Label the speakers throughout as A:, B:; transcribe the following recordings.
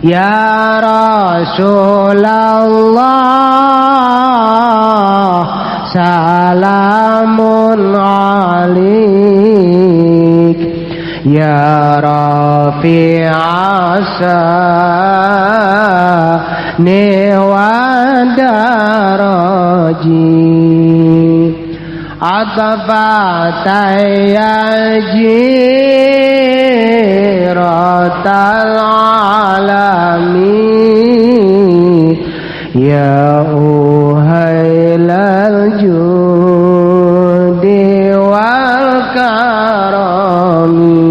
A: Ya Rasulullah salamun alik ya rafi'asa wa daraji atfatayajiratal alami ya uhailal judi wal karami.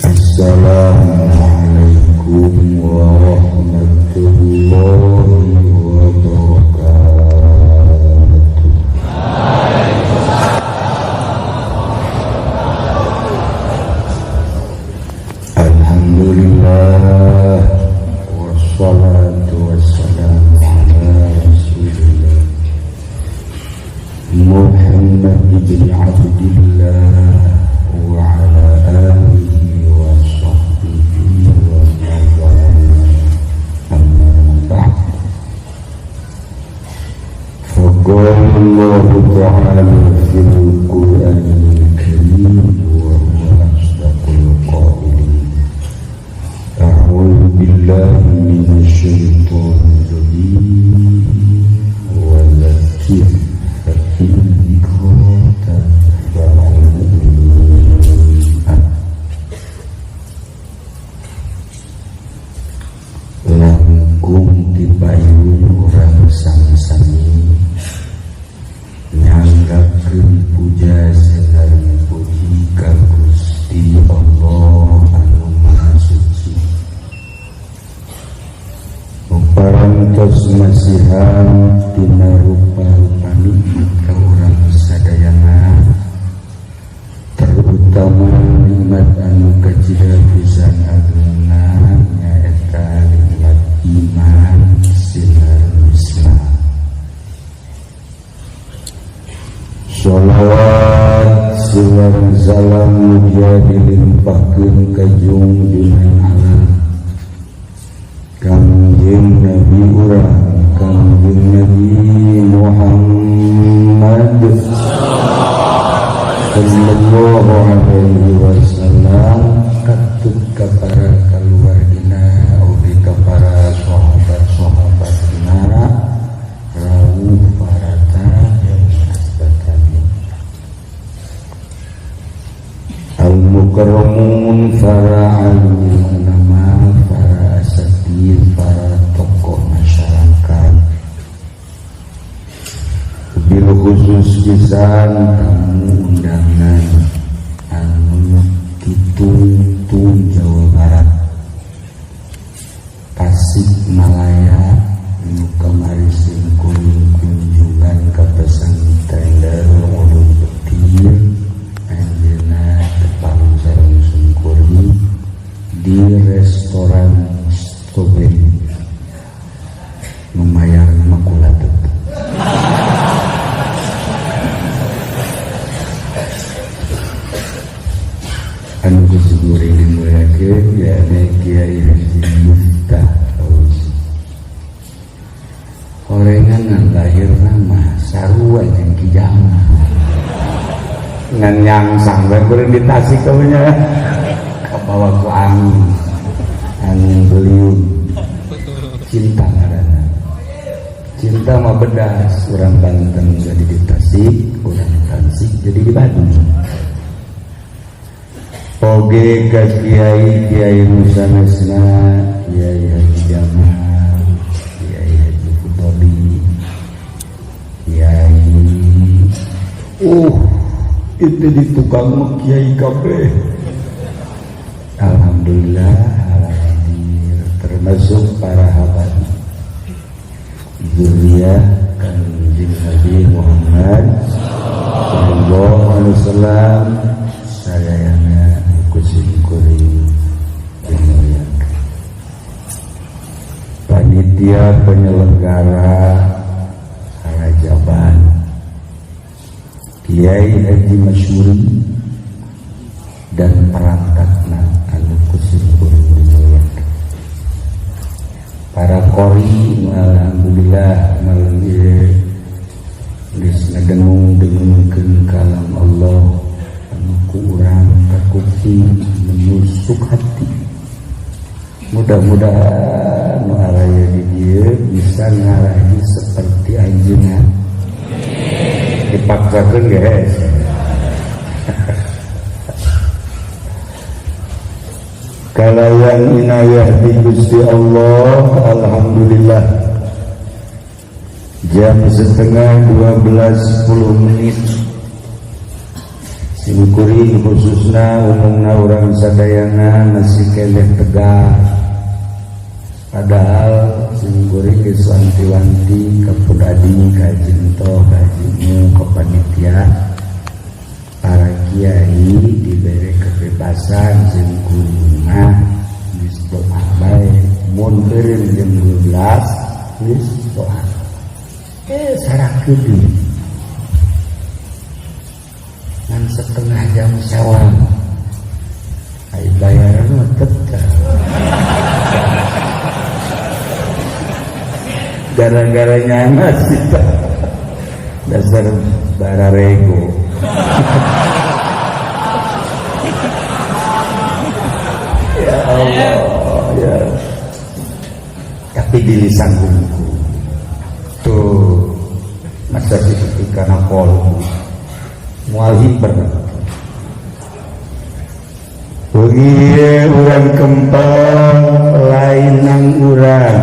B: Assalamualaikum warahmatullahi wabarakatuh. Alhamdulillah wassalatu wassalamu ala rasulillah Muhammad ibn Abdillah wa ala alihi wa sahbihi wa amma ba'd. Faqala Allah ta'ala fil Qur'anil Karim wa huwa asdaqul qailin. A'udzu billahi minasy syaithanir rajim. Wa dzakir fa inna tanfa'ul mu'minin. Langkung dipayung orang sami-sami nyanggapkeun puja sareng puji ka Gusti Allah anu Maha Suci. Parantos masihan tina rupa-rupa nikmat ka urang sadayana, terutama nikmat anu kacidadosan agungna nyaeta nikmat iman sinar Islam. Sholawat silang salam mugia dilimpahkeun ka junjungan alam Kangjeng Nabi urang Kangjeng Nabi Muhammad sallallahu alaihi wasallam, katut ka para kaluargina ugi ka para sahabat-sahabatina rawuh parata yang asbatani al-mukarramun para alim ulama, para asatid, para tokoh masyarakat, bil khusus pisan tamu undangan anu Kitungtung Jawa Barat, Tasikmalaya, anu kamari singkung kunjungan ka pesantren Darul Ulum Betir anjeunna tepang sareng sungkuri di restoran Strawberry lumayan makula tetep. Anu kusuguri dimuliakeun yakni Kiai Haji Miftah Fauzi. Orengan lahirna mah sarua jeung Ki Jama. Ngan nyangsang bae kuring di Tasik kaunya. Kabawa ku angin beliung. Cinta ngaranna. Cinta mah bedas, urang Banten jadi di Tasik, urang Tasik jadi di Bandung. Oge ka Kiai Nusanesna, Kiai Haji Jamal, Kiai Haji Futoli, Kiai itu di tukang Kiai kabeh. Alhamdulillah hadir termasuk para habat zuriyah Kanjeng Nabi Muhammad sallallahu alaihi wasallam. Sadayana kusyukuri dimuliakan panitia penyelenggara harajaban Kiai Haji Masyuri dan perangkatna anu kusim kuring dimuliakeun. Para qori alhamdulillah malam ieu geus ngadengung-dengungkeun kalam Allah anu ku urang kakuping menusuk hati. Mudah-mudahan nu araya di dieu bisa ngarahi seperti anjeunna. Dipaksakeun guys. Kalayan inayah di Gusti Allah, alhamdulillah. Jam setengah 12:10. Simkuring khususna umumna urang sadayana masih keleh tegar. Padahal simkuring geus wanti-wanti ka Pudadi, ka Jinto, ka Jimu, ka panitia. Para kiai diberi kebebasan simkuring mah geus doa bae. Mun eureun jam 12 geus doa. Sarakeun dan setengah jam sewang ai bayaran mah tetep gara-gara nyana sih dasar bararego. Ya Allah ya, tapi di lisan bungku tuh masa ketika nakol mual hiper Ugiye urang kempal lain nang urang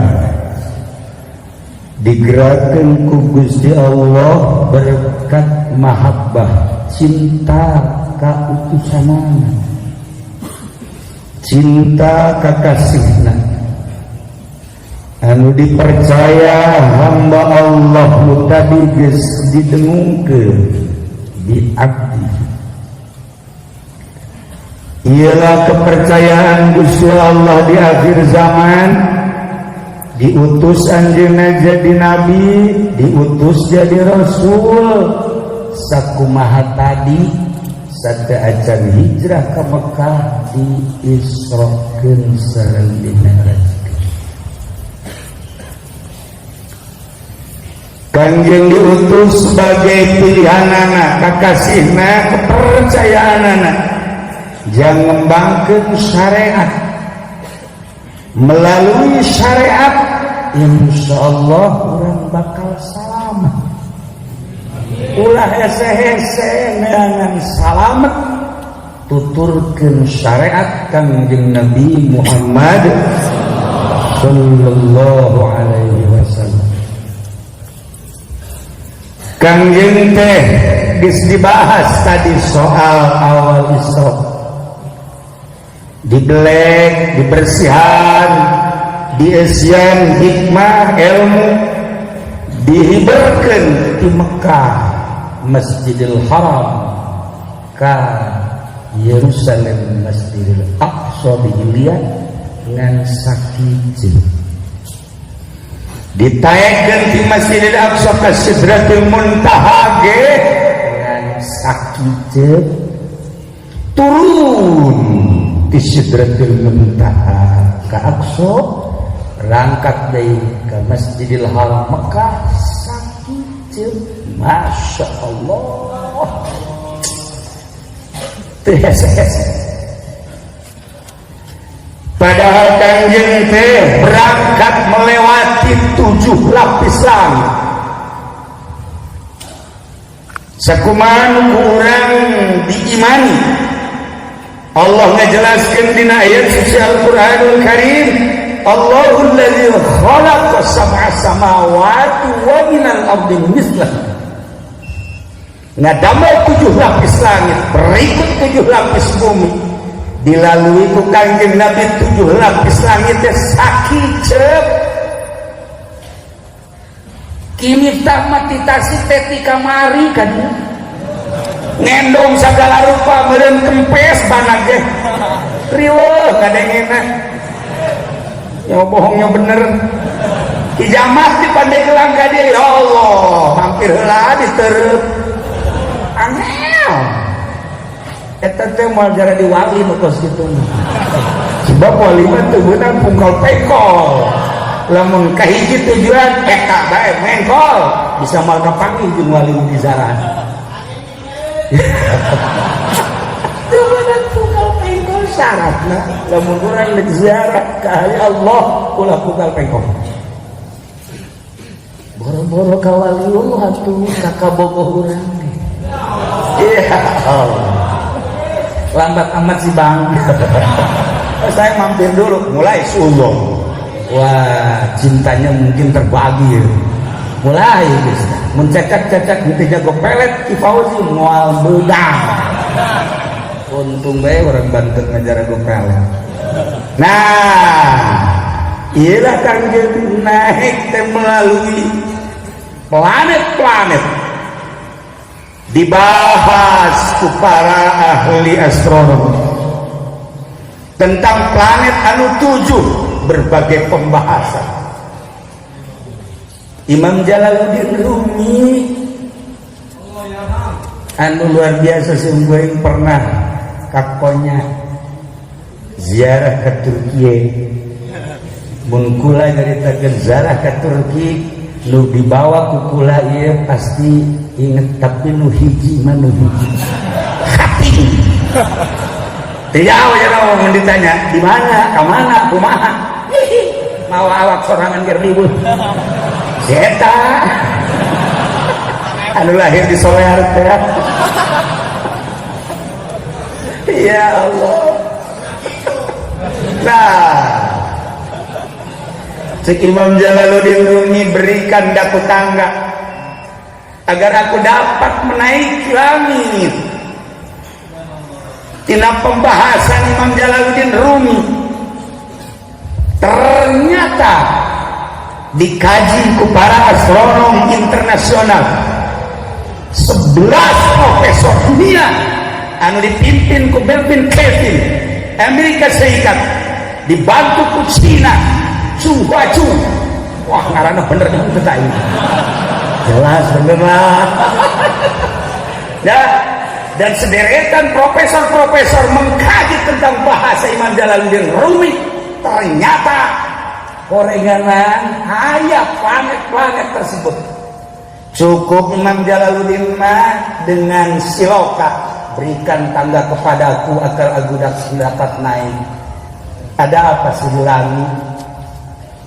B: digerakkan ku Gusti Allah berkat mahabbah cinta ka utusanana, cinta ka kasihna anu dipercaya hamba Allah tadi geus didengungkeun di abdi. Ialah kepercayaan Gusti Allah di akhir zaman, diutus anjeunna jadi nabi, diutus jadi rasul. Sakumaha tadi sateuacan hijrah ke Mekah diisrokeun sareng dinaraskeun. Kanjeng diutus sebagai pilihanana, kakasihna, kepercayaanana, jangan ngembangkeun syariat. Melalui syariat insyaallah urang bakal selamat. Ulah hese-hese neangan selamat tuturkeun syariat Kanjeng Nabi Muhammad sallallahu alaihi wasallam. Kanjeng teh geus dibahas tadi soal awal Isra. Dibelek, dibersihan, diesian hikmah ilmu, dihibarkan di Mekah Masjidil Haram ka Yerusalem Masjidil Aqsa dilihat ngan sakijeun. Ditayakeun di Masjidil Aqsa ka Sidratul Muntaha ge ngan sakijeun turun di Sidratul Muntaha ka Aqsa rangkat deui ka Masjidil Haram Mekah sakijeun. Masya Allah padahal Kanjeng teh berangkat melewati 7 lapis langit. Sakumaha urang diimani Allah ngajelaskeun dina ayat suci Al-Qur'anul Karim, Allahul ladzi khalaqa sab'a samawati wa minal ardi mislahu. Ngadamel 7 lapis langit, berikut 7 lapis bumi. Dilalui ku Kanjeng Nabi 7 lapis langit teh sakiceuk. Kimi tamat ditasi teh ti kamari kan. Ngendong segala rupa meureun kempes banag ge. Riweuh ngadengeuna. Ya bohongnya bener. Kijamah di Pandeglang ka dia, ya Allah, hampir heula ditereup. Angel. eta teh moal gara diwali nu kos kitu sebab wali mah teu beunang pungkal pekol lamun kahiji tujuan eta bae mengkol bisa moal kapanggih jeung wali di zarah teu beunang pungkal pekol syaratna lamun urang rek ziarah ka Allah ulah pungkal pekol boro-boro ka wali atuh kakabogoh urang iya lambat amat sih bang saya mampir dulu mulai suuzon wah cintanya mungkin terbagi mulai guys mencecak-cecak gitu jago pelet Ki Fauzi mual bedang untung bae orang Banten ngajar jago pelet nah iyalah Kang Jeng naik teh melalui planet-planet dibahas ku para ahli astronomi tentang planet anu 7 berbagai pembahasan. Imam Jalaluddin Rumi anu luar biasa sungguh pernah kakonya ziarah ke Turki mun kula nyaritakeun ziarah ke Turki nu dibawa ku kula ieu pasti inget tapi nu hiji mah nu hiji hati tidak ya mau ditanya di mana ke mana kumaha mau awak sorangan keur ribut eta anu lahir di Solear teh ya Allah nah Cik Imam Jalaluddin Rumi berikan daku tangga agar aku dapat menaiki langit. Tina pembahasan Imam Jalaluddin Rumi ternyata dikaji ku para astronom internasional 11 profesor dunia anu dipimpin ku Melvin Kevin Amerika Serikat dibantu ku Cina Chu Huachu wah ngaranna bener kan teh ini jelas bener lah ya dan sederetan profesor-profesor mengkaji tentang bahasa Imam Jalaluddin Rumi ternyata korenganan aya planet-planet tersebut cukup Imam Jalaluddin mah dengan siloka berikan tangga kepadaku agar aku dapat naik ada apa sih di langit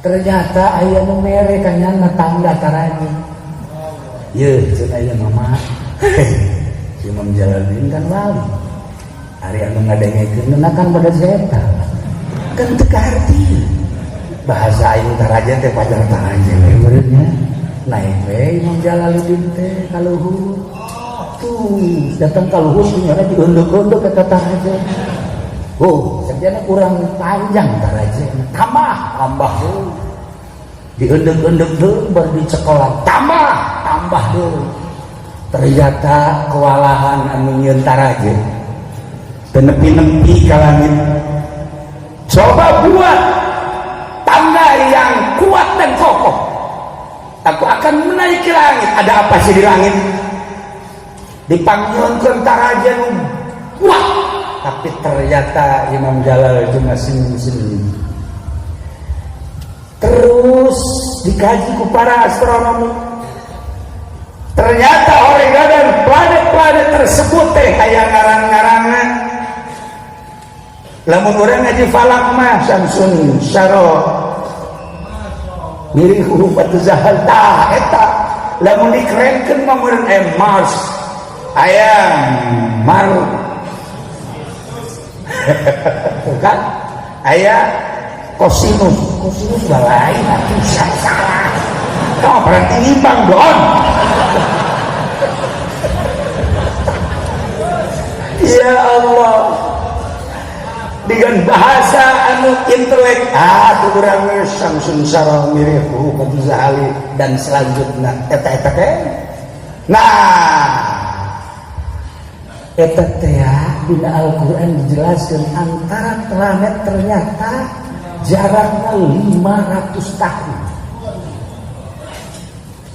B: ternyata aya nu mere kanyana tangga taraji ye ceuk aya mama Imam Jalaluddin kan wali ari anu ngadengekeun kan pada zeta kan teu kaharti bahasa aing taraja teh pajar taraja we beureunya naik we Imam Jalaluddin teh ka luhur tuh datang ka luhur nya diunduk-unduk ka taraja oh sebenarnya kurang panjang taraja tambah diunduk-unduk dulu baru dicekolan tambah dulu ternyata kewalahan anu nyieun taraja tenepi-nepi ka langit coba buat tangga yang kuat dan kokoh aku akan menaiki langit ada apa sih di langit dipanggilkeun taraja nu kuat tapi ternyata Imam Jalal itu masih senyum terus dikaji ku para astronomi ternyata oregadan planet-planet tersebut teh aya ngarang-ngarangan lamun urang ngaji falak mah Samsun Syaro mirip huruf batu zahal tah eta lamun dikerenkeun mah meureun Mars aya Maru kan aya kosinus balai atuh salah kau berarti imbang don ya Allah dengan bahasa anu intelek kurang Samsun Syara mirip huruf Zahali dan selanjutnya eta teh nah eta teh dina Al-Qur'an dijelaskan antara planet ternyata jaraknya 500 tahun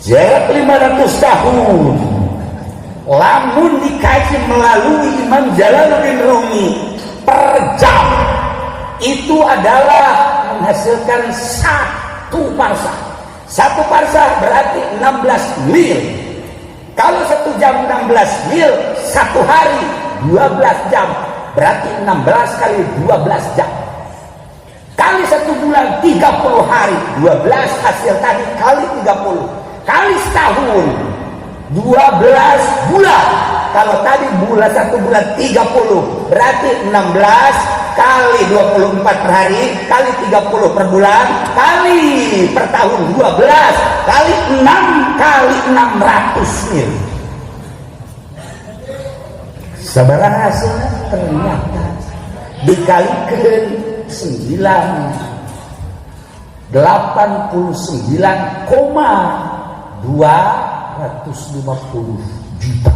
B: jarak 500 tahun lamun dikaji melalui Imam Jalaluddin Rumi per jam itu adalah menghasilkan satu parsah. Satu parsah berarti 16 mil. Kalau 1 jam 16 mil, 1 hari 12 jam, berarti 16 kali 12 jam. Kali 1 bulan 30 hari, 12 hasil tadi kali 30. Kali setahun 12 bulan. Kalau tadi bulan 1 bulan 30, berarti 16 kali 24 per hari kali 30 per bulan kali per tahun 12 kali 6 kali 600 mil. Sabaraha hasilnya? Ternyata dikalikan 89,250 juta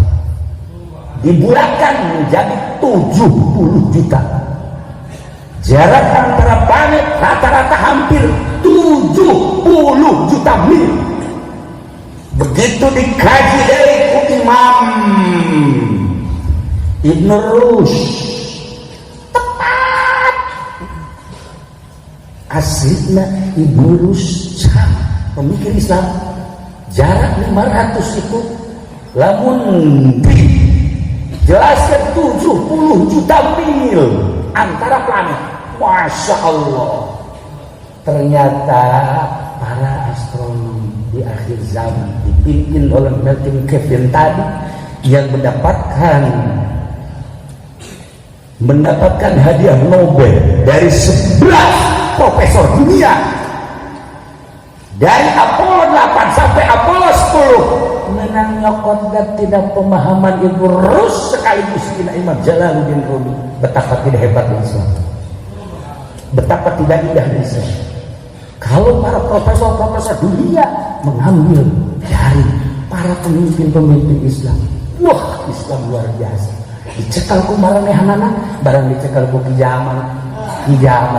B: dibulatkan menjadi 70 juta. Jarak antara planet rata-rata hampir 70 juta mil. Begitu dikaji dari Imam Ibn Rushd, tepat aslinya Ibn Rushd pemikir Islam. Jarak 500 itu lamun jelaskan 70 juta mil antara planet. Masya Allah. Ternyata para astronom di akhir zaman dipimpin oleh Milton Kevin tadi yang mendapatkan hadiah Nobel dari 11 profesor dunia, dari Apollo 8 sampai Apollo 10, menang nyokot dan tidak pemahaman Ibnu Rushd sekaligus Imam Jalaluddin Rumi. Betapa tidak hebat Islam, betapa tidak indah Islam. Kalau para profesor-profesor dunia mengambil dari para pemimpin-pemimpin Islam, wah Islam luar biasa. Dicekal ku maranehanana, barang dicekal ku Kijamal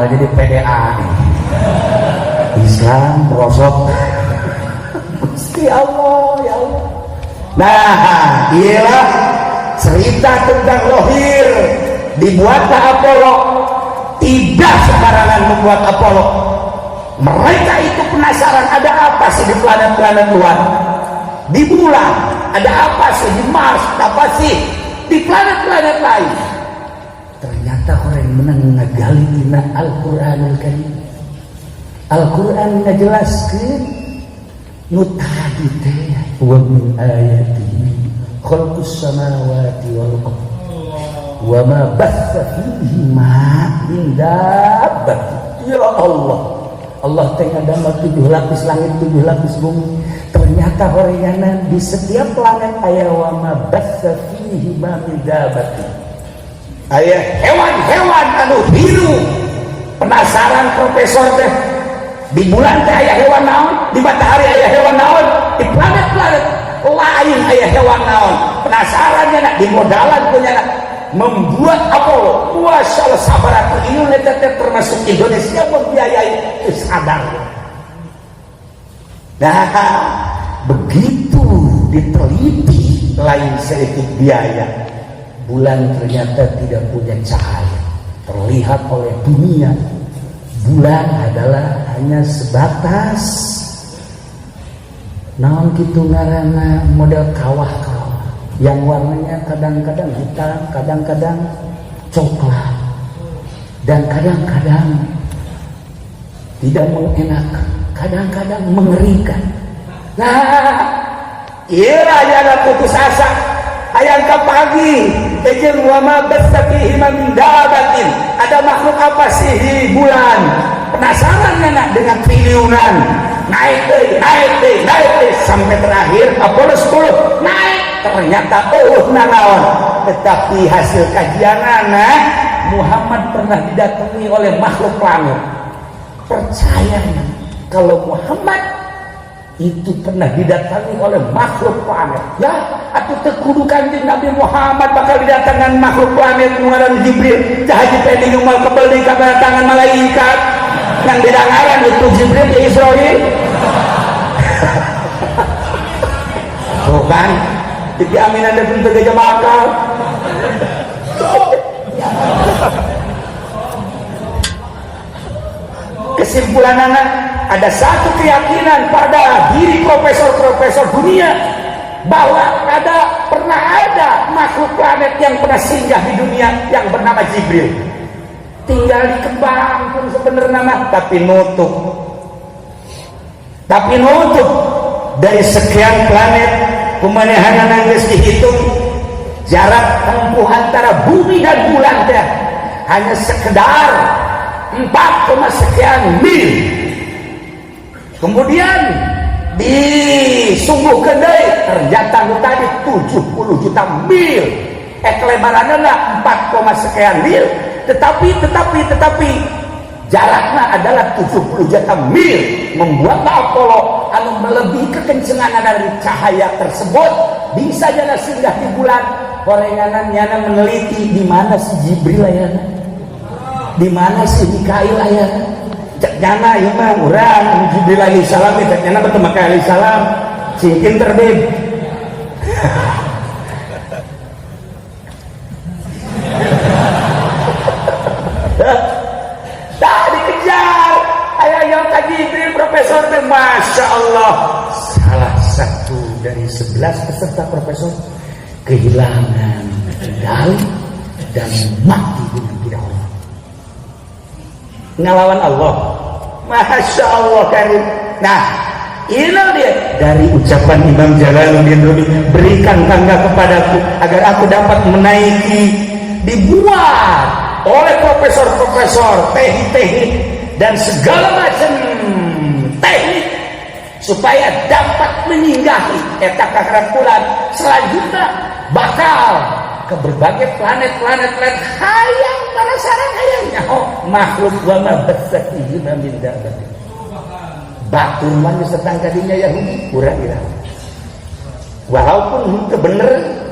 B: jadi PDA nih. Islam merosot. Gusti Allah, ya Allah. Nah, inilah cerita tentang Lohir. Dibuatlah Apollo. Tidak sembarangan membuat Apollo. Mereka itu penasaran ada apa sih di planet-planet luar, di bulan ada apa sih, di Mars apa sih, di planet-planet lain. Ternyata orang menang ngagali dina Al-Qur'anul Karim. Al-Qur'an ngajelaskeun nu tadi teh wa min ayatihi khalqus samawati wal ardi wa ma batha fihi ma min dabbatin. Ya Allah, Allah teh ngadamel 7 lapis langit 7 lapis bumi. Ternyata horeana di setiap planet aya wa ma batha fihi ma min dabbatin. Aya hewan-hewan anu hirup. Penasaran profesor teh, di bulan teh aya hewan naon, di matahari aya hewan naon, di planet-planet lain aya hewan naon. Penasarannya nak di modalan punya nak membuat Apollo. Masyaallah sabaratu ieu eta teh termasuk Indonesia membiayai sadar. Nah, begitu diteliti lain sedikit biaya, bulan ternyata tidak punya cahaya terlihat oleh dunia. Bulan adalah hanya sebatas naon kitu ngaranna model kawah-kawah yang warnanya kadang-kadang hitam, kadang-kadang coklat, dan kadang-kadang tidak mengenakan, kadang-kadang mengerikan. Nah, ieu aya putus asa. Hayang ka pagi, jeung wa ma basafihi min dabatin. Ada makhluk apa sih di bulan? Penasaran nak dengan triliunan. Naik sampai terakhir Apollo 10 naik. Ternyata nanaon. Tetapi hasil kajianana Muhammad pernah didatangi oleh makhluk langit. Percaya kalau Muhammad itu pernah didatangi oleh makhluk planet, ya atuh teu kudu Kanjeng Nabi Muhammad bakal didatangkan makhluk planet ngaran Jibril, cahaji pending umal kebeli kedatangan malaikat yang didangaran itu Jibril ke Israel. Bukan Jadi aminan dan bentuk gajah bakal. Kesimpulan anak, ada satu keyakinan pada diri profesor-profesor dunia bahwa pernah ada makhluk planet yang pernah singgah di dunia yang bernama Jibril. Tinggal di kembang pun sebenarnya nama, tapi nutup dari sekian planet pemandangan yang dihitung jarak tempuh antara bumi dan bulan hanya sekedar 4, sekian mil. Kemudian disungguhkan deh ternyata tadi 70 juta mil. Kelebarannya lah 4, sekian mil. Tetapi jaraknya adalah 70 juta mil. Membuatlah Apollo melebihi kekencengan dari cahaya tersebut bisa jalan singgah di bulan. Korenganan nyana meneliti di mana si Jibril ayana, di mana si Mikail ayana. Cak nyana ieu mah urang Jibril alaihi salam, cak nyana bertemu Mikail alaihi salam singkin terbib. Tak dikejar ayah Jibril profesor teh, masya Allah. Salah satu dari 11 peserta profesor kehilangan kendali dan mati dengan tidak Allah. Ngelawan Allah, masya Allah karim. Nah, inilah dia dari ucapan Imam Jalaluddin Rumi, berikan tangga kepadaku agar aku dapat menaiki, dibuat oleh profesor-profesor teknik dan segala macam teknik supaya dapat menyinggahi eta kakaratulan selanjutnya bakal ke berbagai planet hayang para sarang hayangnya makhluk wa ma basatihi min dabatin. Batur man setang kadinya Yahudi kurang kira. Walaupun itu bener,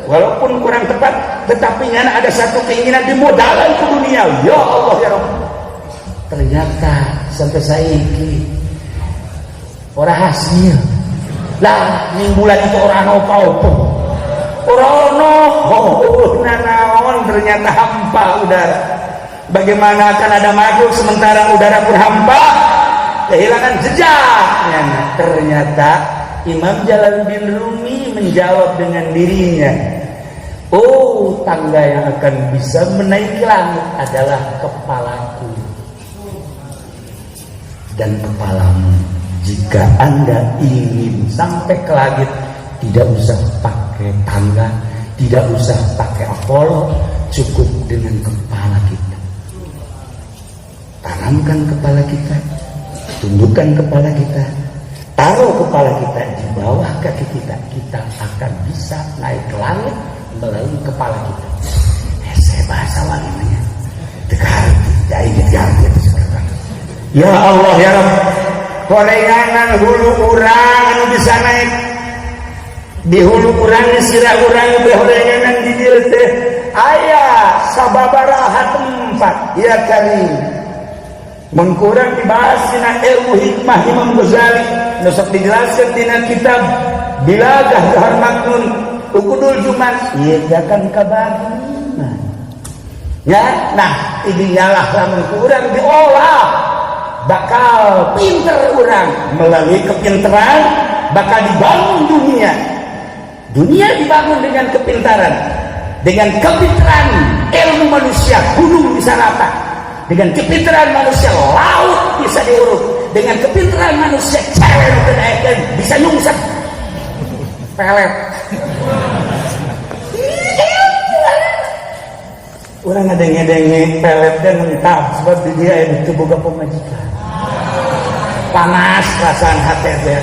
B: walaupun kurang tepat, tetapi nyana ada satu keinginan dimodalan ke dunia. Ya Allah ya Rabb. Ternyata sampai saiki orang hasil lah ning bulan itu orang apa-apa. Nanaon ternyata hampa udara. Bagaimana akan ada makhluk sementara udara pun hampa, kehilangan jejaknya. Ternyata Imam Jalaluddin Rumi menjawab dengan dirinya, oh, tangga yang akan bisa menaiki langit adalah kepalaku dan kepalamu. Jika Anda ingin sampai ke langit, tidak usah pakai tangga, tidak usah pakai Apollo, cukup dengan kepala kita. Tanamkan kepala kita, tundukkan kepala kita, taruh kepala kita di bawah kaki kita, kita akan bisa naik ke langit melalui kepala kita. Saya bahasa wanginya ya Allah ya Rabb, korenganan hulu urang anu bisa naik di hulu urang sirah urang behorenganan di dieu teh aya sababaraha tempat ya Karim. Mengkurang dibahas dina ilmu hikmah Imam Ghazali nusuk dijelaskan dina kitab Bilagah Dahar Maknun Ukudul Juman ieu kan kabagina ya. Nah idinya lah lamun kurang diolah bakal pinter urang, melalui kepinteran bakal dibangun dunia dibangun dengan kepintaran, dengan kepintaran ilmu manusia gunung bisa rata, dengan kepintaran manusia laut bisa diuruk, dengan kepintaran manusia cewek kenaikkan bisa nyungsep pelet. Orang ngedenge pelet dan mentah sebab dia itu boga pemajikan panas perasaan hati dia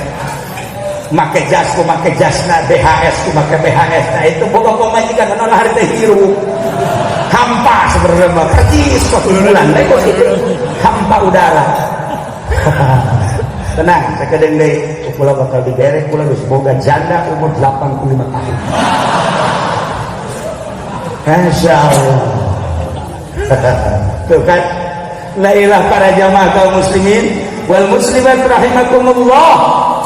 B: make jasna BHS ku make BHS. Nah itu boga pemajikan karena hari teh hirup hampa sebenarnya percis kok bulan kok itu hampa udara. Tenang sakedeng deui kula bakal diberek, kula geus boga janda umur 85 tahun. Masya Allah. Tuh kan, lailah para jamaah kaum muslimin wal muslimat rahimakumullah.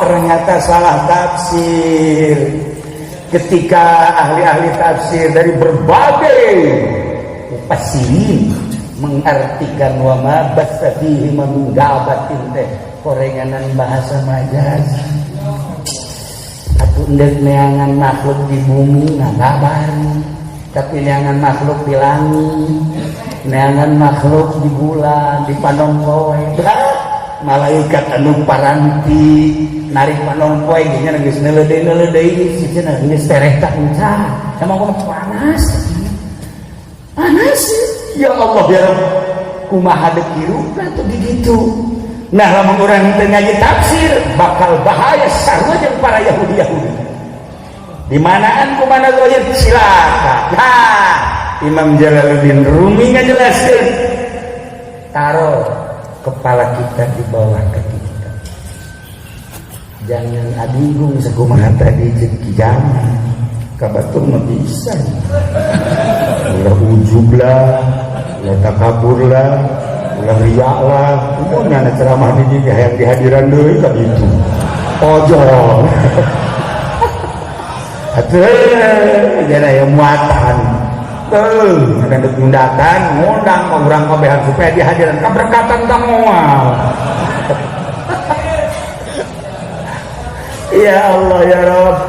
B: Ternyata salah tafsir. ketika ahli-ahli tafsir dari berbagai mufassirin mengartikan wa ma bassa fihi min gabatin teh korenganan bahasa majaz atuh endek neangan makhluk di bumi ngabari tapi neangan makhluk di langit neangan makhluk di bulan di panon poe malaikat anu paranti narik panon poe nya geus neuleudeuy sieuna geus terehta enca sama kok panas ya Allah ya Rabb kumaha deu kirupna tuh diditu. Nah lamun urang teu ngaji tafsir bakal bahaya sarua jeung para Yahudi di manaan kumana goyer silakan. Nah Imam Jalaluddin Rumi ngajelaskeun taruh kepala kita di bawah kaki kita jangan adinggung sakumaha tadi jeung kijaman kabatur mah bisa ulah ujub lah ulah takabur lah ulah riya lah umumnya ceramah di yang dihadiran deui ka ditu ojo atuh jadi aya muatan ada ngundatan ngundang ka urang kabehan supaya dihadiran kaberkatan ka moal ya Allah ya Rabb.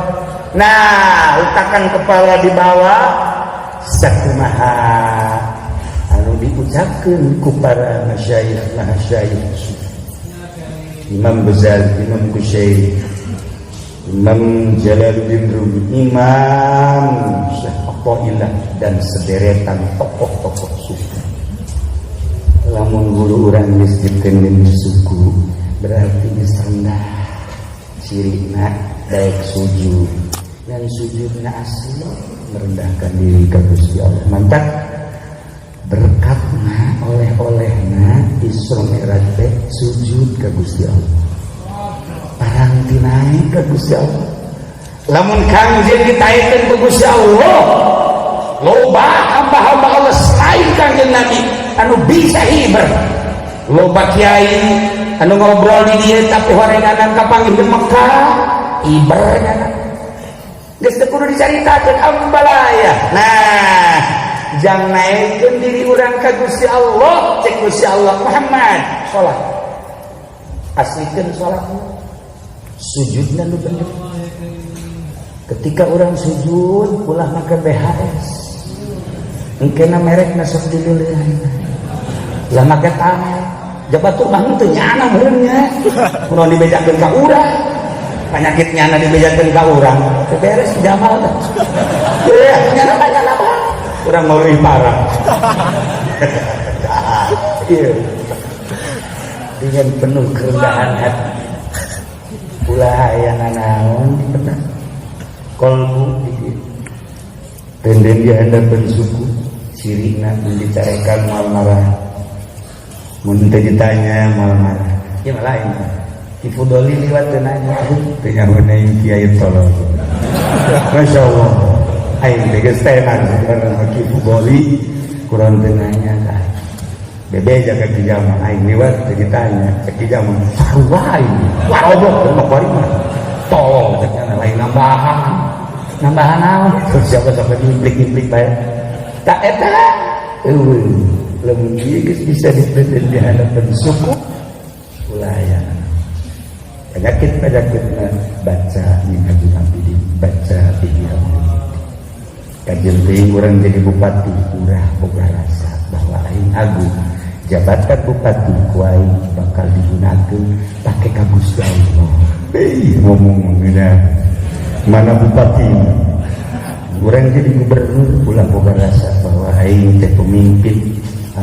B: Nah, letakkan kepala di bawah sakumaha anu diucapkeun ku para masyayikh Imam Ghazali, Imam Kusyairi, Imam Jalaluddin Rumi, Imam Syekh Atha'illah dan sederetan tokoh-tokoh suku. Lamun guru urang geus diteuneun suku berarti geus rendah cirina daek sujud dan sujudna asli merendahkan diri ke Gusti Allah. Mantap berkatna oleh-olehna Isra Mi'raj teh sujud ke Gusti Allah. Parangti naik ke Gusti Allah. Lamun kangjeng ditaikeun ke Gusti Allah, loba hamba-hamba Allah selain kangjeng Nabi anu bisa hiber. Loba kiai anu ngobrol di dieu tapi horenganan kapanggih di Mekah ibaratnya geus teu kudu dicaritakeun ambalaya. Nah jang naikkeun diri urang ka Gusti Allah cek Gusti Allah Muhammad salat aslikeun salatna sujudna nu bener ketika urang sujud ulah make BHS engkena merekna sok dileulehan lah make tamel jabatur mah teu nyana meureunnya kunaon dibejakeun ka urang penyakitnya na dibejakeun ka urang teu beres jamal teh ya nyana banyak apa urang mau leuwih parah iya dengan penuh kerendahan hati ulah aya nanaon di benak kolbu di tenden dia hendakeun suku cirina dicarekan mal marah mun teu ditanya mal marah ieu mah lain Ifudoli liwat teu nanya teu nyahoneun kiai tolong masyaallah aing geus tenan saudara Ifudoli kurang teu nanya tah bebe jaga kijama aing liwat teu ditanya cek kijama sarua ini warobok mah bari mah tolong cenah lain nambahan naon siapa implik-implik bae tak eta lamun ieu geus bisa dipeden di hadapan suku ulah aya penyakit-penyakitna baca minhajul abidin baca pikiran kajian teuing urang jadi bupati urah boga rasa bahwa aing agung jabatan bupati ku aing bakal digunakeun pake ka Gusti Allah ngomong mana bupati urang jadi gubernur ulah boga rasa bahwa aing teh pemimpin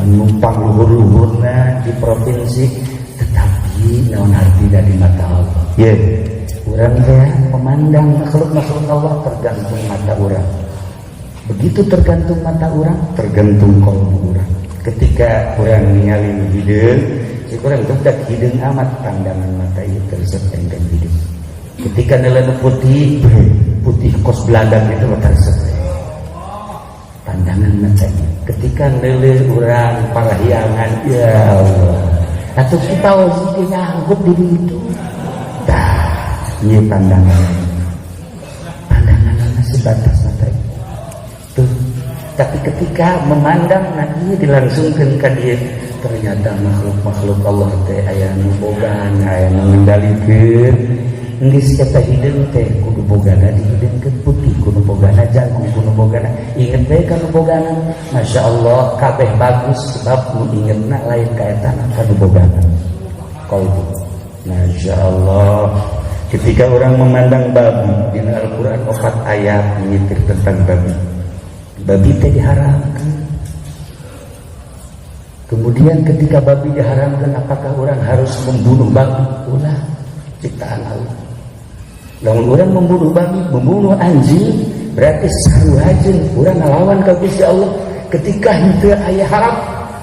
B: numpang luhur-luhurna di provinsi tetapi naon artina di mata Allah ya urang teh memandang makhluk-makhluk Allah tergantung mata urang begitu tergantung mata urang tergantung kalbu urang ketika urang ningali hideung si urang budak hideung amat pandangan mata ieu tersebut enggan hideung ketika nilai putih kos Belanda itu tersebut pandangan matanya ketika nilai urang parahyangan ya Allah atau kita wajib nyangkut di itu dah ini pandangan masih sebatas mata tuh. Tapi ketika memandang nanti dilangsungkan ke dia, ternyata makhluk Allah teh aya nu bogaan, aya nu ngendalikeun. Geus eta hideung teh kudu bogana dihideungkeun putih, kudu bogana jagung, kudu bogana inget bae kana bogana. Masyaallah kabeh bagus sebab nu ingetna lain ka eta kana bogana. Qalbu. Masyaallah. Ketika orang memandang babi, di Al-Qur'an 4 ayat menyitir tentang babi. Babi teh diharamkan. Kemudian ketika babi diharamkan, apakah orang harus membunuh babi? Ulah ciptaan Allah. Lamun orang membunuh babi, membunuh anjing, berarti saruhajeun urang ngalawan ka Gusti Allah. Ketika henteu aya haram,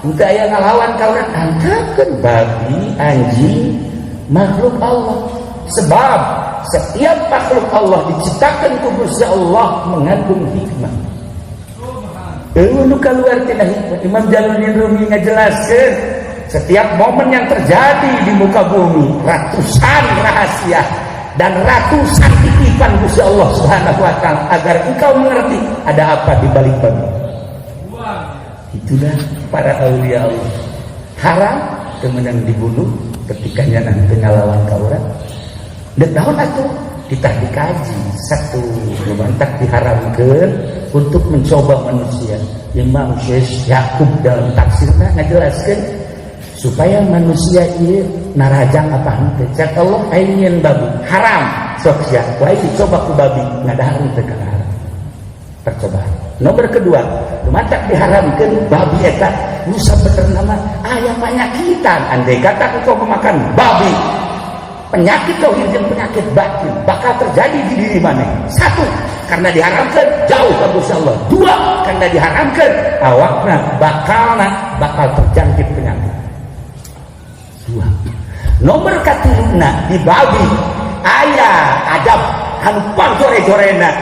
B: henteu aya ngalawan ka urang, angkakeun babi, anjing, makhluk Allah. Sebab setiap makhluk Allah diciptakan ku Gusti Allah mengandung hikmah. Nu kaluar tina hikmah. Imam Jalaluddin Rumi ngajelaskeun setiap momen yang terjadi di muka bumi ratusan rahasia dan ratusan titipan Gusti Allah Subhanahu wa taala agar engkau mengerti ada apa di balik babi. Itulah para aulia Allah. Haram kemudian dibunuh ketika nyana teu ngalawan ka urang. Dan tahun itu kita dikaji satu mantak diharamkan untuk mencoba manusia. Imam Syekh Yakub dalam tafsirnya ngajelaskeun supaya manusia ini narajang apa henteu. Cak Allah ayeun babi haram sok sia wae dicoba ku babi ngadahar teu kana haram. Percobaan. Nomor kedua, mantak diharamkan babi eta nu sabenerna mah aya panyakitan. Andai kata engkau memakan babi, penyakit tauhid dan penyakit batin bakal terjadi di diri mana? Satu, karena diharamkan jauh ke Gusti Allah. Dua, karena diharamkan awakna bakal terjangkit penyakit. Dua. Nomor katiluna di babi aya adab anu panjore-jorena.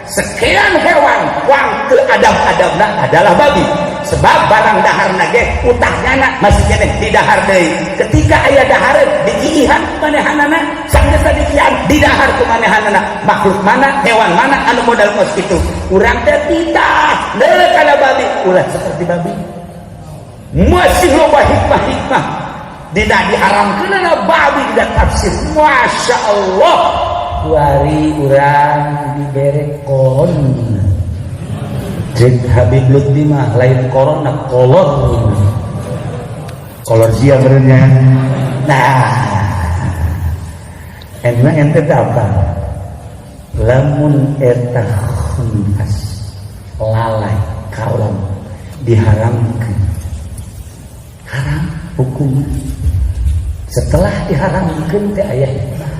B: Sekian hewan wang ke adab-adabna adalah babi. Sebab barang daharna ge utahnya masih kene di dahar deui. Ketika aya dahar diihan manehanana sanggeus diihan di dahar ku manehanana. Makhluk mana, hewan mana anu modal kos kitu. Urang teh tidak deui kana babi, ulah seperti babi. Masih loba hikmah-hikmah. Dina diharamkeunna babi dina tafsir. Masya Allah. Kuari urang dibere kon. Jek Habib Lutfi mah lain korona kolor sia benernya. Nah, emang ente apa? Lamun eta khuntas lalai kalam diharamkan, haram hukum. Setelah diharamkan teh aya hikmah,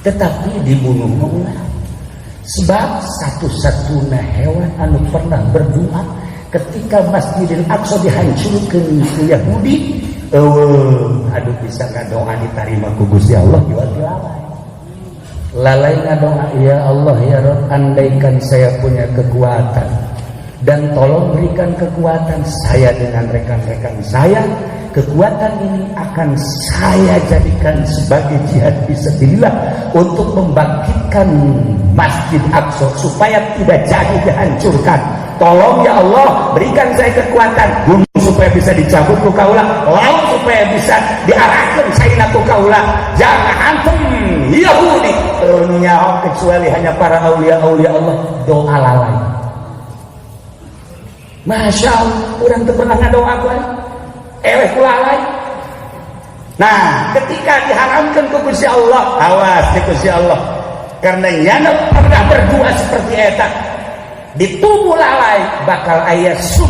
B: tetapi dibunuh maulah. Sebab satu-satunya hewan anu pernah berdoa ketika Masjidil Aqsa dihancurkan ku Yahudi, aduh bisa ngadoa diterima ku Gusti Allah jual lalai. Lalai ngadoa, ya Allah ya Rabb, andaikan saya punya kekuatan dan tolong berikan kekuatan saya dengan rekan-rekan saya, kekuatan ini akan saya jadikan sebagai jihad fisabilillah untuk membangkitkan Masjid Aqsa supaya tidak jadi dihancurkan. Tolong ya Allah berikan saya kekuatan, gunung supaya bisa dicabut ku kaula, laut supaya bisa diarahkan saina ku kaula. Jangan antum Yahudi nyaho kecuali hanya para aulia-aulia Allah doa lalai. Masya Allah, orang tuh pernah ngadoakan eleh kulalai. Nah, ketika diharamkan ke Gusti Allah, awas di Gusti Allah, karena nyana pernah berdoa seperti eta, di tubuh lalai bakal aya sum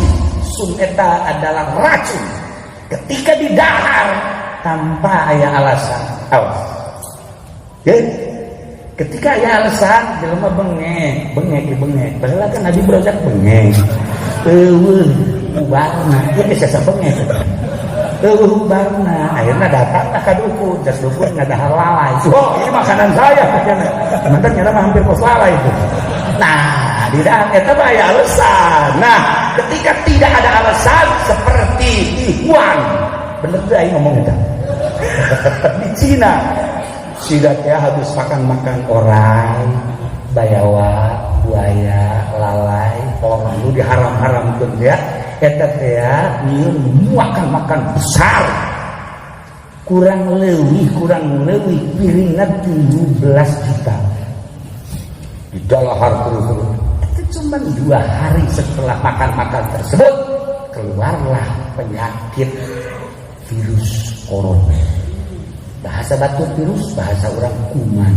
B: eta adalah racun. Ketika didahar tanpa aya alasan, awas. Ya, ketika aya alasan, jelema bengek. Padahal kan Nabi berodak bengek. Ubarna, dia bisa bengek. Ubarna, akhirnya datanglah ke dukun, jas dukun nggak ada hal lalai. Oh, ini makanan saya, teman-teman nyata hampir kos lalai itu. Nah, di dalam itu ada alasan. Nah, ketika tidak ada alasan seperti Ikhwan, bener tuh aing ngomong itu. Di Cina, sidatnya habis makan orang, bayawa. buaya, lalai, orang lu diharam-haramkeun ya. Eta teh ya makan besar. Kurang leuwih piringna 17 juta. Di dalahar terus. Itu cuma 2 hari setelah makan tersebut keluarlah penyakit virus corona. Bahasa batu virus, bahasa orang kuman.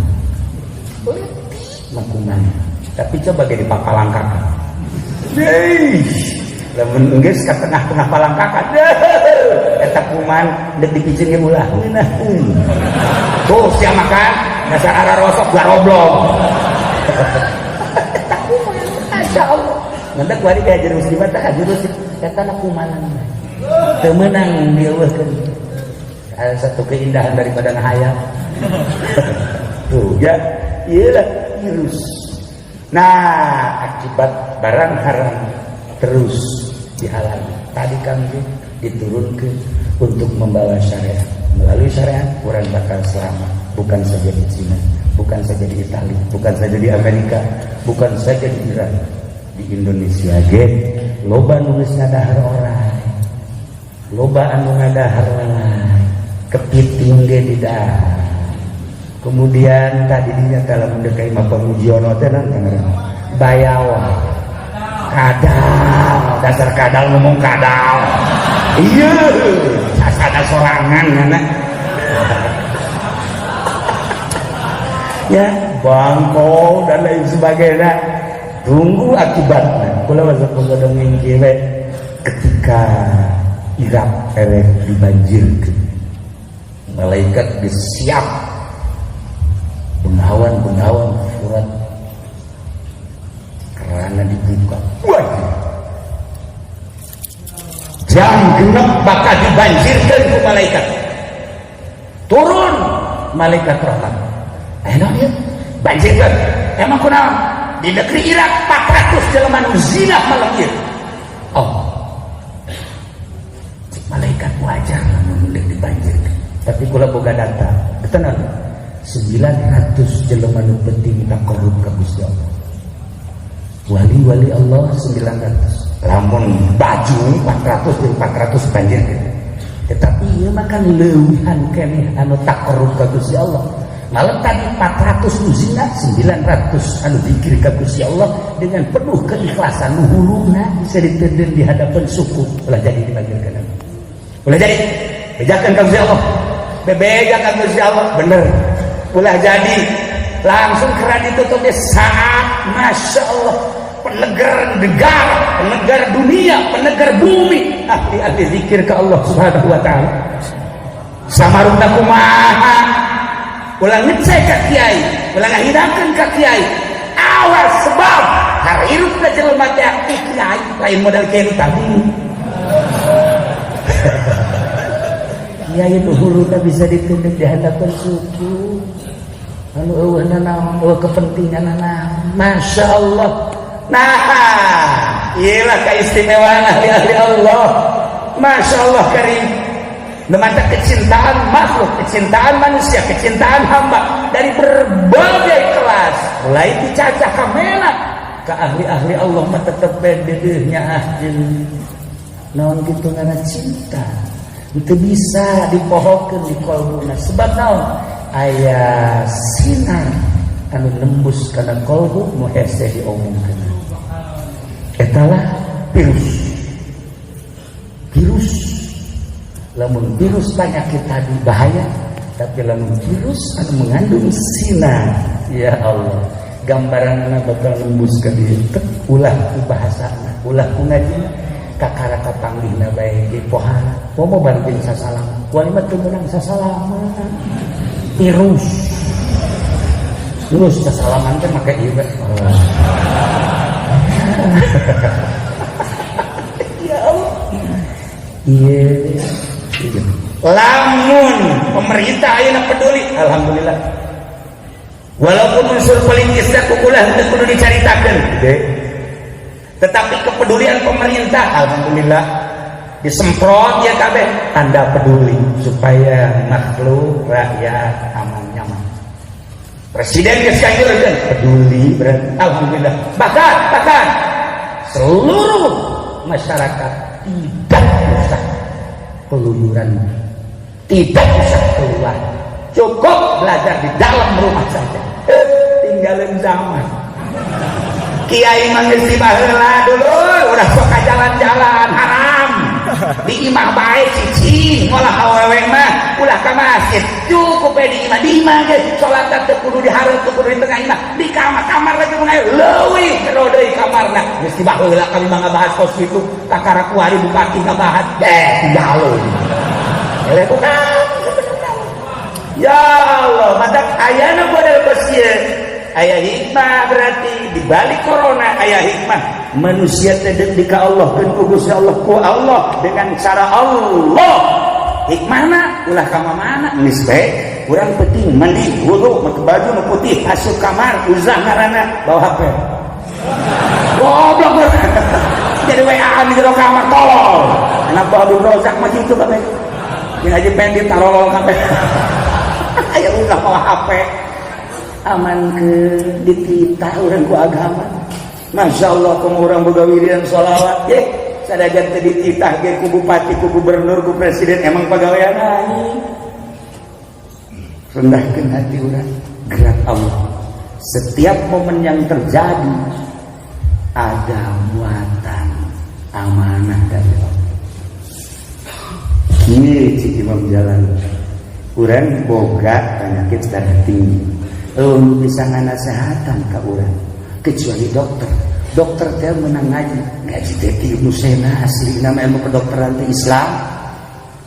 B: Kuman. Tapi coba jadi papalangkakan. Lamun geus ka tengah-tengah palangkakan. Eta kuman deuk dipicing ge ulah. Tuh sia makan dasar ara rosok garoblong. Eta kuman masyaallah. Ngandak wari ka jerus di mata jerus eta na kumanan. Teu meunang dieuweuhkeun. Ada satu keindahan daripada ngahayal. Tuh ya, iyalah virus. Nah, akibat barang haram terus dihalangi. Tadi kami diturunkan untuk membawa syariat. Melalui syariat, orang bakal selamat. Bukan saja di Cina, bukan saja di Italia, bukan saja di Amerika, bukan saja di Iran, di Indonesia. Loba nulis ngadahar orang, loba anu ngadahar orang, kepiting ge di dahar. Kemudian tadi dinya kalau mendekai mah pengujiono teh nang bayawa. Kadal, dasar kadal ngomong kadal. Iya, sasada sorangan ngana. Ya, bangko dan lain sebagainya. Tunggu akibatnya. Kula masuk pengadongin kieu ketika Irak erek dibanjirkeun. Malaikat disiap bengawan surat karena dibuka. Wajib. Jam genep bakal dibanjirkan ke malaikat. Turun malaikat rahmat. Enak ya, banjirkan. Emang kunaon? Di negeri Irak 400 jelema nu zina malam ieu. Oh. Malaikat wajar lamun dibanjirkan. Tapi kula boga data. Betul 900 jelema nu penting takarrub ka Gusti Allah. Wali-wali Allah 900. Lamun baju 400 dan 400 banjir. Tetapi ieu mah kan leuwihan keneh anu takarrub ka Gusti Allah. Malah tadi 400 nu zina, 900 anu zikir ka Gusti Allah dengan penuh keikhlasan nu huluna bisa diteudeun di hadapan suku. Ulah jadi dibanjirkeun. Ulah jadi bejakeun ka Gusti Allah. Bebeja ka Gusti Allah bener. Ulah jadi langsung kera ditutup saat Masya Allah penegar negara, penegar dunia, penegar bumi, ahli-ahli zikir ke Allah subhanahu wa ta'ala. Samarunda kumaha ulah ngecek ka kiai, ulah ngahirakeun ka kiai. Awas sebab harirup ka jelema teh kiai lain modal kiai tadi. Kiai nu huluna bisa ditunduk di hadapan suku. Lalu eueuhna naon, kepentingan naon. Masya Allah. Nah, iyalah keistimewaan ahli-ahli Allah. Masya Allah karim. Nemata kecintaan makhluk, kecintaan manusia, kecintaan hamba dari berbagai kelas. Mulai dicacah kamera ke ahli-ahli Allah mah tetep bedeuhnya ahli. Naon kitu ngaranna cinta. Itu bisa dipohokeun di qalbuna sebab naon? Aya sinar anu nembus kana qalbu nu hese diomongkeun. Etalah virus. Lamun virus penyakit tadi bahaya, tapi lamun virus anu mengandung sinar, ya Allah, gambaranna bakal nembus ka dieu. Ulah ku bahasana, ulah ku ngajina, kakara kapanggihna bae ge pohara. Pomo banting sasalama. Kuali mah teu meunang sasalama. Virus sasalaman teh make ieu bae. Ya Allah. Iya. Lamun pemerintah ayeuna peduli, alhamdulillah. Walaupun unsur politisnya kukulah teu kudu dicaritakeun, tetapi kepedulian pemerintah alhamdulillah disemprot ya kabeh tanda peduli supaya makhluk rakyat aman nyaman. Presiden dan peduli berarti. Alhamdulillah. Bahkan seluruh masyarakat tidak usah keluyuran, tidak usah keluar, cukup belajar di dalam rumah saja. Tinggalin zaman. Kiai mengisi baheula dulu, udah suka jalan-jalan haram. Di imah baik cicing, ngolah awewe mah ulah ka masjid. Cukup di imah ge salat teh kudu di hareup, kudu di tengah imah. Di kamar lagi mun aya leuwih kero deui kamarna. Geus di baheula kami mah ngabahas kos kitu, takara kuari bupati ngabahas dialog. Eleh bukan. Ya Allah, madak ayana model kos ieu. Aya hikmah berarti di balik corona aya hikmah. Manusia teh ka Allah keun ku Gusti Allah ku Allah dengan cara Allah. Hikmahna ulah ka mana geus bae urang penting mandi wudu make baju nu putih asup kamar uzah ngaranna bawa HP. Goblok. Jadi WA di jero kamar tolol. Anak Abdul Rozak mah kitu kabeh. Yang aja pendit tarolol kabeh. Aya ulah bawa HP. Aman ke dititah orang ku agama. Masya Allah kamu orang boga wiridan sholawat ye sadajan teh dititah ge ku bupati, ku gubernur, ku presiden emang pagawean aing. Rendahkeun hati urang gerak Allah. Setiap momen yang terjadi ada muatan amanah dari Allah. Kieu cik Imam Jalan urang boga penyakit darah tinggi. Bisa nganasehatan ka urang kecuali dokter teh meunang ngaji teh Ibnu Sena asli nama ilmu kedokteran teh Islam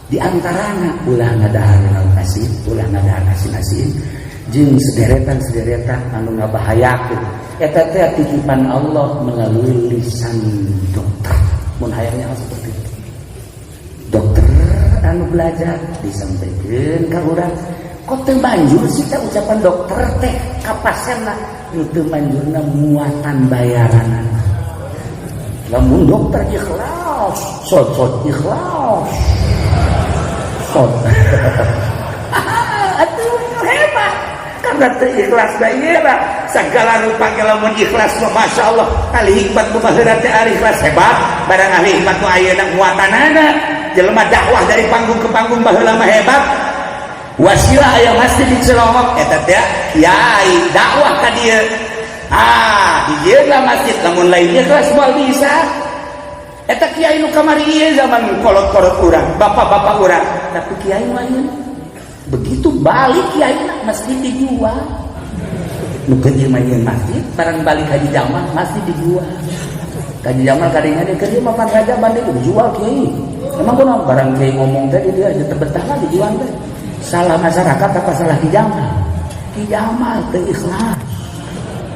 B: di antarana ulah ngadahar asin ulah ngadahar asin jeung sederetan anu ngabahayakeun eta teh titipan Allah melalui lisan dokter mun hayangnya seperti itu dokter anu belajar disampaikan ka urang kok teu manjur sih teh ucapan dokter teh ka pasienna teu manjurna muatan bayaran. Lamun dokter ikhlas, sot ikhlas. Sot. Atuh hebat. Karena teu ikhlas bayaran, sagala rupa lamun ikhlas masya Allah. Kali hikmat kumaha teh ari ikhlas hebat, barang ahli hikmat nu ayeuna muatanana. Jelema dakwah dari panggung ke panggung baheula mah hebat. Wasilah aya masjid di Cilongok eta teh kiai dakwah ka dieu. Di dieu lah masjid lamun lain ikhlas moal bisa. Eta kiai nu kamari ieu zaman kolot-kolot urang, bapak-bapak urang, tapi kiai mah begitu balik kiai masjid dijual. Nu keur mah masjid barang balik haji jamal masjid dijual. Haji jamal kadenya dia keur mah raja banding dijual kiai. Emang kunaon barang kiai ngomong teh dia aja terbetah lah dijual teh. Salah masyarakat apa salah Ki Jamal? Ki Jamal teu ikhlas.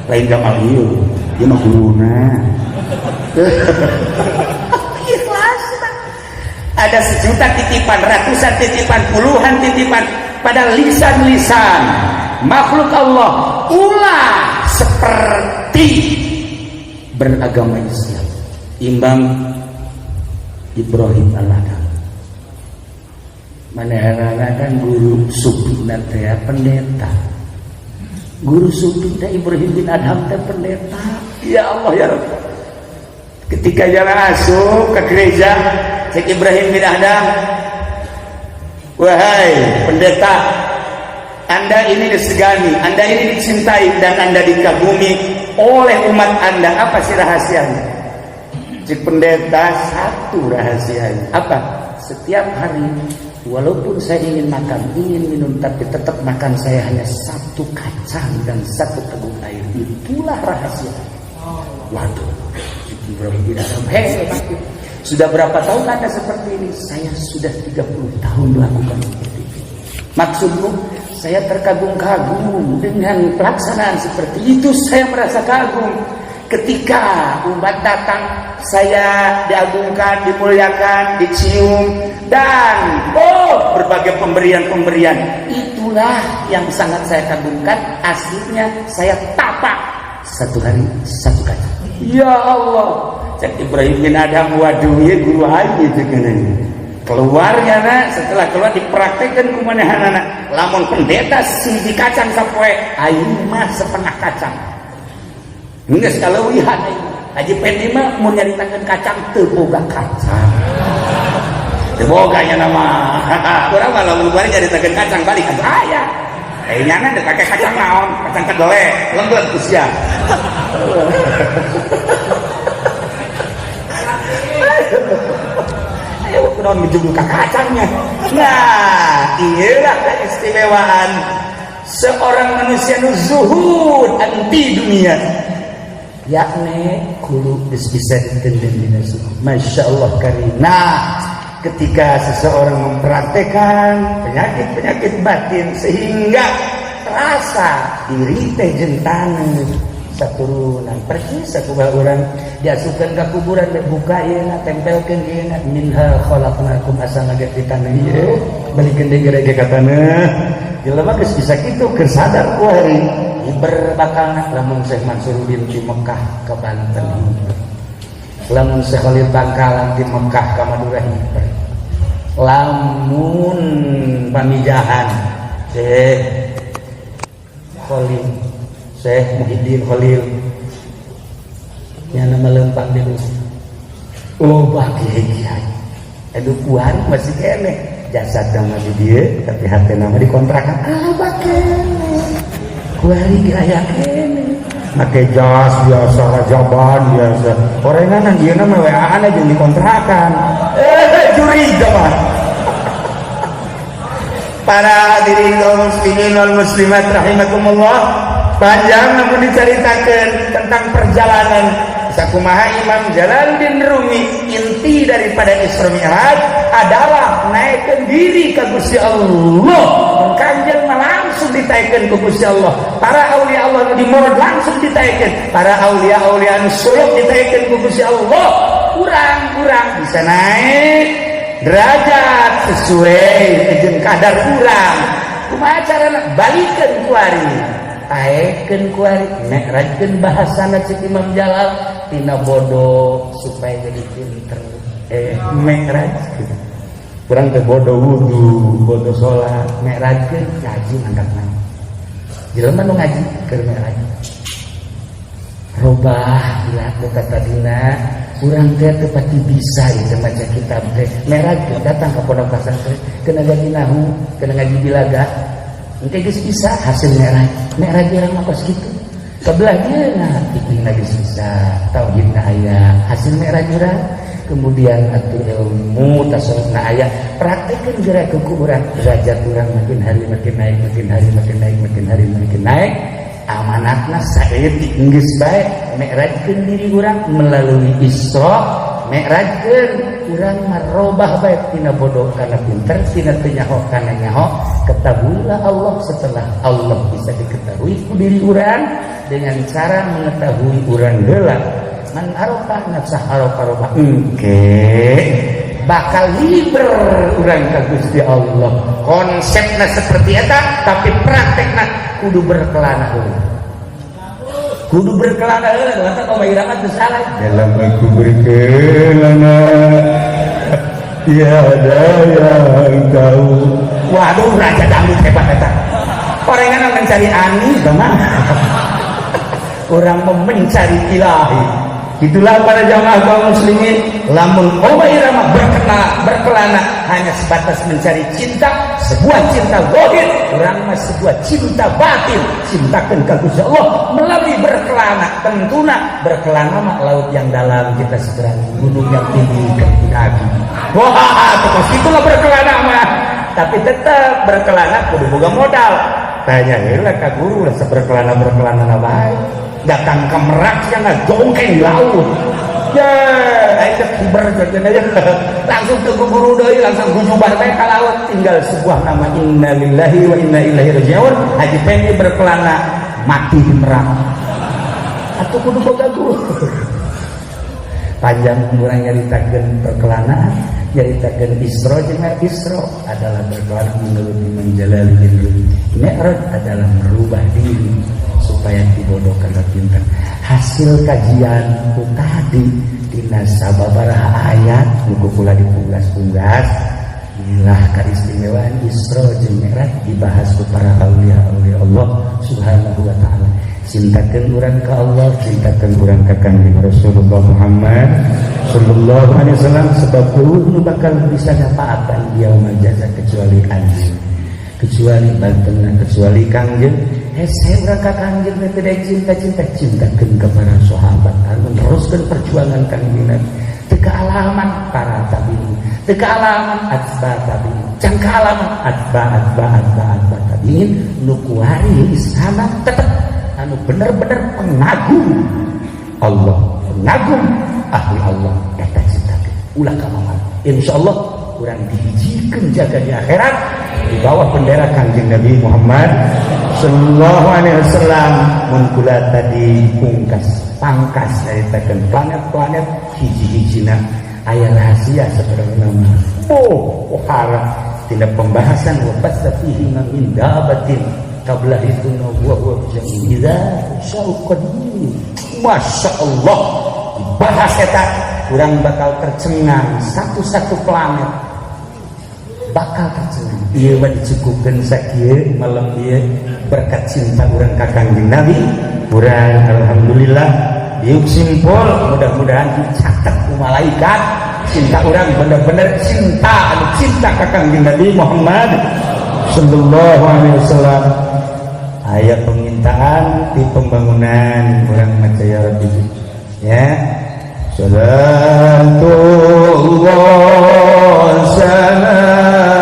B: Lain Jamal ieu, ieu mah guruna. Ikhlas. Ada sejuta titipan, ratusan titipan, puluhan titipan pada lisan-lisan makhluk Allah ulah seperti beragama Islam. Imam Ibrahim Al-Adham. Manehna kan guru sufi teh pendeta. Guru sufi teh Ibrahim bin Adham teh pendeta. Ya Allah ya Rabb. Ketika jalan masuk ke gereja, cek Ibrahim bin Adham, wahai pendeta, Anda ini disegani, Anda ini dicintai dan Anda dikagumi oleh umat Anda. Apa sih rahasianya? Cek pendeta, satu rahasianya. Apa? Setiap hari walaupun saya ingin makan, ingin minum, tapi tetap makan saya hanya satu kacang dan satu teguk air. Itulah rahasia. Waduh, Ibrahim bin Adham hebat. Sudah berapa tahun Anda seperti ini? Saya sudah 30 tahun melakukan seperti ini. Maksudmu, saya terkagum-kagum dengan pelaksanaan seperti itu. Saya merasa kagum. Ketika umat datang, saya diagungkan, dimuliakan, dicium, dan berbagai pemberian-pemberian. Itulah yang sangat saya kagumkan. Aslinya saya tapak satu hari satu kacang. Ya Allah, cek Ibrahim bin Adham, waduh ya guru haji itu kan. keluarnya setelah keluar dipraktekkan kumanehanana lamun pendeta siji kacang sapoe aing mah setengah kacang geus kaleuwihan Haji Pendi mah mun nyaritakeun kacang teu boga kacang teu boga nya nama urang mah lamun bari nyaritakeun kacang balik atuh aya nyana teu pake kacang naon kacang kedele lembut usia non menjudul kacangnya. Nah, inilah keistimewaan seorang manusia zuhud anti dunia. Yakni kudu bisa ditendang Masya Allah karim. Nah, ketika seseorang mempraktekkan penyakit-penyakit batin sehingga terasa diri teh jentana saturunan persis sakumaha urang diasukeun ka kuburan buka ieu tempelkeun ieu minha khalaqnakum asa ngageti kana ieu balikeun deui gerege katana jelema geus bisa kitu keur sadar ku hari iber bakalna lamun Syekh Mansuruddin di Mekah ka Banten lamun Syekh Khalil Bangkalan di Mekah ka Madura hiper lamun pamijahan Syekh Khalil Syekh Muhyiddin Khalil yang nama lempang di rumah oh bagi kiai aduh kuat masih kene jasad nama di dia tapi hati nama dikontrakan bagi kuari kaya kene pakai jas biasa rajaban biasa orengan dia nama WA-an aja dikontrakan curiga mah para hadirin kaum muslimin wal muslimat rahimakumullah panjang namun diceritakan tentang perjalanan sakumaha Imam Jalaluddin Rumi inti daripada Isra Mi'raj adalah naikkan diri ke Gusti Allah kanjeng langsung ditaikkan ke Gusti Allah para aulia Allah di morad langsung ditaikkan para aulia-aulia suluk ditaikkan ke Gusti Allah kurang-kurang bisa naik derajat sesuai jeung kadar kurang kumaha carana balikeun ku ari taekeun ku ari mi'rajkeun bahasana cik Imam Jalal tina bodoh supaya jadi pinter mi'raj gitu. Kurang teh bodoh wudu, bodoh salat, mi'rajkeun ngaji mangkatna. Jelema nu ngaji keur mi'raj. Robah bila kata dina urang teh teu pati bisa ieu maca kitab teh. Mi'rajkeun datang ka pondok pesantren kena ngaji nahu, kena ngaji bilaga. Engke geus bisa hasil mi'raj urang mah kos kitu. Sebelahnya nah fikihna geus bisa, tauhidna aya, hasil mi'raj urang. Kemudian atuh ilmu tasawufna aya, praktekkeun geura ke kuburan, derajat urang makin hari makin naik, makin hari makin naik, makin hari makin naik. Amanatna saeutik geus bae, mi'rajkeun diri urang melalui Isra. Mi'rajkeun urang marobah bae tina bodoh kana pinter, tina teu nyaho kana nyaho. Ketahuilah Allah setelah Allah bisa diketahui ku diri urang dengan cara mengetahui urang heula. Man arafah nafsah arafah bakal liber urang ka Gusti Allah. Konsepna seperti eta tapi praktekna kudu berkelana heula. Kudu berkelana heula eta kok irama teu salah. Dalam aku berkelana tiada yang tahu. Waduh raja dangdut hebat eta. Orangana mencari ani bagaimana? Orang mencari ilahi. Itulah para jamaah kaum muslimin lamun oba irama berkelana hanya sebatas mencari cinta, sebuah cinta zahir, urang mah sebuah cinta batin, cintakeun ka Gusti Allah melalui berkelana. Tentuna berkelana mah laut yang dalam kita seberangi, gunung yang tinggi kaki. Wah, terus itulah berkelana mah. Tapi tetap berkelana kudu boga modal. Tanya heula ka guru lah berkelana bae. Datang ke Merak yang jongkeng di laut ya ayo kibar aja langsung ke guru deui langsung gujubar bae ka laut tinggal sebuah nama innalillahi wa inna ilaihi raji'un. Haji Pendi berkelana mati di Merak atuh kudu boga guru panjang urang nyaritakeun perkelana nyaritakeun Isra jeung Isra adalah berkelana menurut Imam Jalaluddin Rumi. Mi'raj adalah merubah diri supaya dibodohkan ke pinter. Hasil kajian ku tadi dina sababaraha ayat nuku kula dipunggas-punggas inilah keistimewaan Isra jeung Mi'raj dibahas ku para aulia-aulia Allah Subhanahu wa taala. Cintakeun urang ka Allah, cintakeun urang ka Kanjeng Rasulullah Muhammad sallallahu alaihi wasallam, sebab nu bakal bisa nyapaatan dia majaza kecuali anjeun, kecuali bantenna, kecuali Kangjeng. Hese urang ka Kangjeng teh teu cinta-cinta, cintakeun ka para sahabat anu neruskeun perjuangan Kangjeng Nabi. Teu kaalaman para tabi'in, teu kaalaman atba tabi'in, can kaalaman atba tabi'in nu kuari Islam tetep anu bener-bener pengagum Allah, pengagum ahli Allah eta cintakeun ulah kamana. Insyaallah urang dihijikeun jaga di akhirat di bawah bendera Kanjeng Nabi Muhammad sallallahu alaihi wasallam. Mun kula tadi pangkas nyaritakeun planet-planet hiji-hijina aya rahasia saperna nama. Harap tina pembahasan wa basafihi min dabatin qabla itu wa jamila syauqadim. Masyaallah bahas eta urang bakal tercengang satu-satu planet bakal tercengang. Ieu mah dicukupkeun sakieu malam ieu berkat cinta urang ka Kanjeng Nabi. Urang alhamdulillah diuk simpul, mudah-mudahan dicatat ku malaikat cinta urang bener-bener cinta anu cinta ka Kanjeng Nabi Muhammad sallallahu alaihi wasallam. Aya permintaan di pembangunan urang macaya Rabbi ya. Salatullah salam